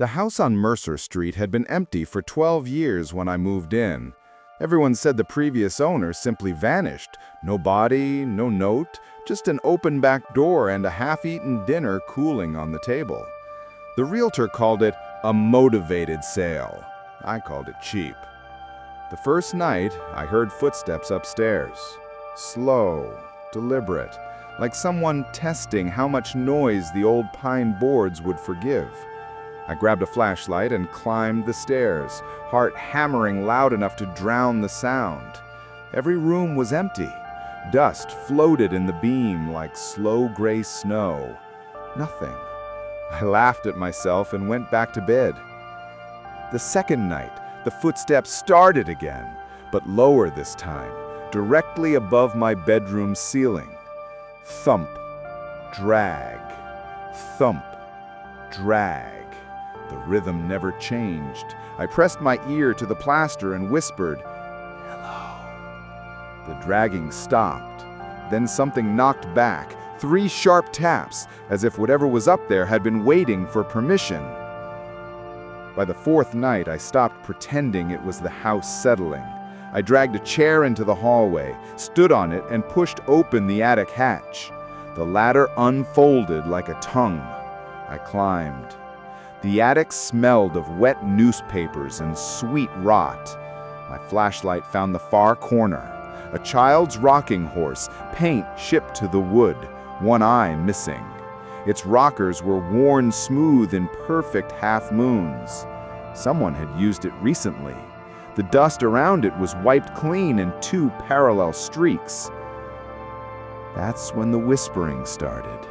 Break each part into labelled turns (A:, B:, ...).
A: The house on Mercer Street had been empty for 12 years when I moved in. Everyone said the previous owner simply vanished. No body, no note, just an open back door and a half-eaten dinner cooling on the table. The realtor called it a motivated sale. I called it cheap. The first night, I heard footsteps upstairs. Slow, deliberate, like someone testing how much noise the old pine boards would forgive. I grabbed a flashlight and climbed the stairs, heart hammering loud enough to drown the sound. Every room was empty. Dust floated in the beam like slow gray snow. Nothing. I laughed at myself and went back to bed. The second night, the footsteps started again, but lower this time, directly above my bedroom ceiling. Thump, drag, thump, drag. The rhythm never changed. I pressed my ear to the plaster and whispered, "Hello." The dragging stopped. Then something knocked back, 3 sharp taps, as if whatever was up there had been waiting for permission. By the 4th night, I stopped pretending it was the house settling. I dragged a chair into the hallway, stood on it, and pushed open the attic hatch. The ladder unfolded like a tongue. I climbed. The attic smelled of wet newspapers and sweet rot. My flashlight found the far corner. A child's rocking horse, paint chipped to the wood, one eye missing. Its rockers were worn smooth in perfect half moons. Someone had used it recently. The dust around it was wiped clean in 2 parallel streaks. That's when the whispering started.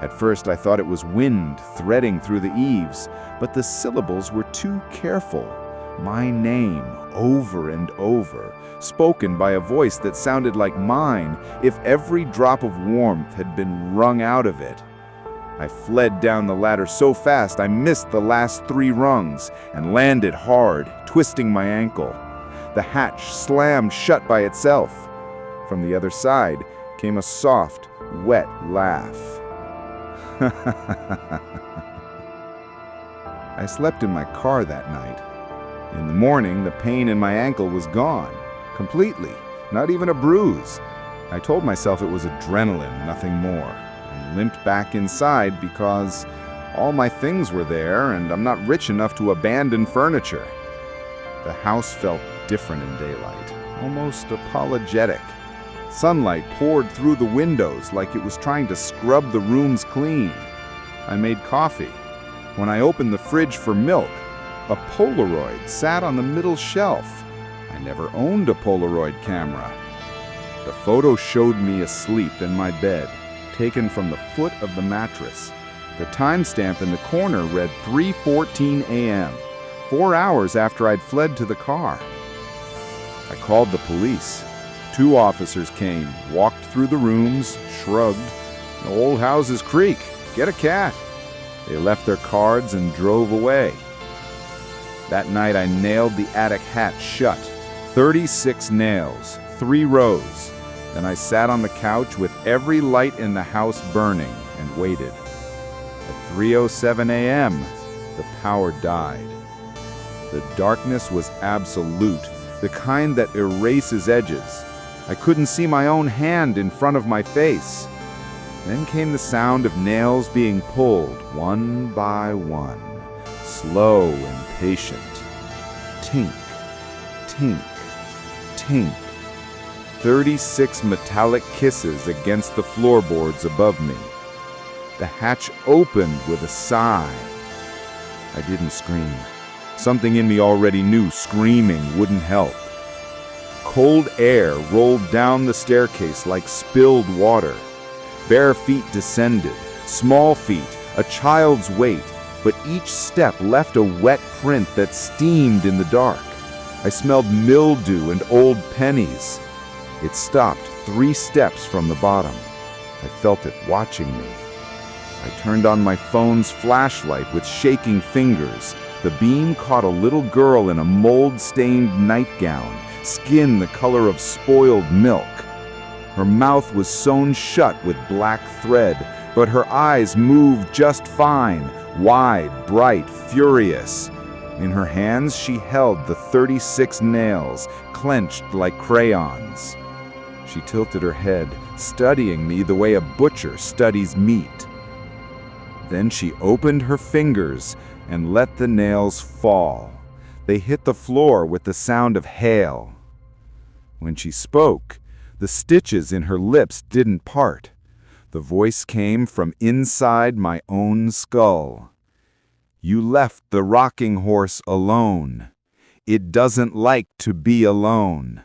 A: At first I thought it was wind threading through the eaves, but the syllables were too careful. My name, over and over, spoken by a voice that sounded like mine if every drop of warmth had been wrung out of it. I fled down the ladder so fast I missed the last 3 rungs and landed hard, twisting my ankle. The hatch slammed shut by itself. From the other side came a soft, wet laugh. I slept in my car that night. In the morning, the pain in my ankle was gone, completely, not even a bruise. I told myself it was adrenaline, nothing more, and limped back inside because all my things were there and I'm not rich enough to abandon furniture. The house felt different in daylight, almost apologetic. Sunlight poured through the windows like it was trying to scrub the rooms clean. I made coffee. When I opened the fridge for milk, a Polaroid sat on the middle shelf. I never owned a Polaroid camera. The photo showed me asleep in my bed, taken from the foot of the mattress. The timestamp in the corner read 3:14 a.m., 4 hours after I'd fled to the car. I called the police. 2 officers came, walked through the rooms, shrugged. "Old houses creak. Get a cat." They left their cards and drove away. That night I nailed the attic hatch shut. 36 nails, 3 rows. Then I sat on the couch with every light in the house burning and waited. At 3:07 a.m., the power died. The darkness was absolute, the kind that erases edges. I couldn't see my own hand in front of my face. Then came the sound of nails being pulled, one by one, slow and patient. Tink, tink, tink. 36 metallic kisses against the floorboards above me. The hatch opened with a sigh. I didn't scream. Something in me already knew screaming wouldn't help. Cold air rolled down the staircase like spilled water. Bare feet descended, small feet, a child's weight, but each step left a wet print that steamed in the dark. I smelled mildew and old pennies. It stopped 3 steps from the bottom. I felt it watching me. I turned on my phone's flashlight with shaking fingers. The beam caught a little girl in a mold-stained nightgown, skin the color of spoiled milk. Her mouth was sewn shut with black thread, but her eyes moved just fine, wide, bright, furious. In her hands she held the 36 nails, clenched like crayons. She tilted her head, studying me the way a butcher studies meat. Then she opened her fingers and let the nails fall. They hit the floor with the sound of hail. When she spoke, the stitches in her lips didn't part. The voice came from inside my own skull. You left the rocking horse alone. It doesn't like to be alone.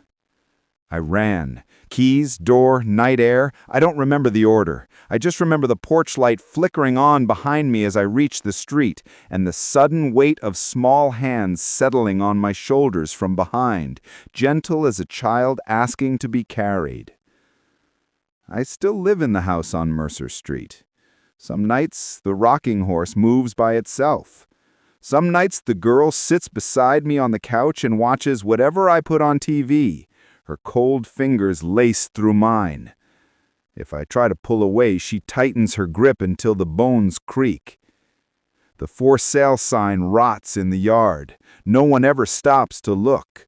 A: I ran. Keys, door, night air, I don't remember the order. I just remember the porch light flickering on behind me as I reached the street, and the sudden weight of small hands settling on my shoulders from behind, gentle as a child asking to be carried. I still live in the house on Mercer Street. Some nights the rocking horse moves by itself. Some nights the girl sits beside me on the couch and watches whatever I put on TV, her cold fingers laced through mine. If I try to pull away, she tightens her grip until the bones creak. The for sale sign rots in the yard. No one ever stops to look.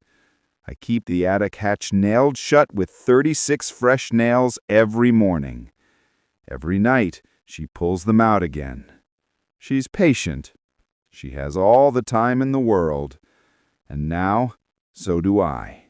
A: I keep the attic hatch nailed shut with 36 fresh nails every morning. Every night, she pulls them out again. She's patient. She has all the time in the world. And now, so do I.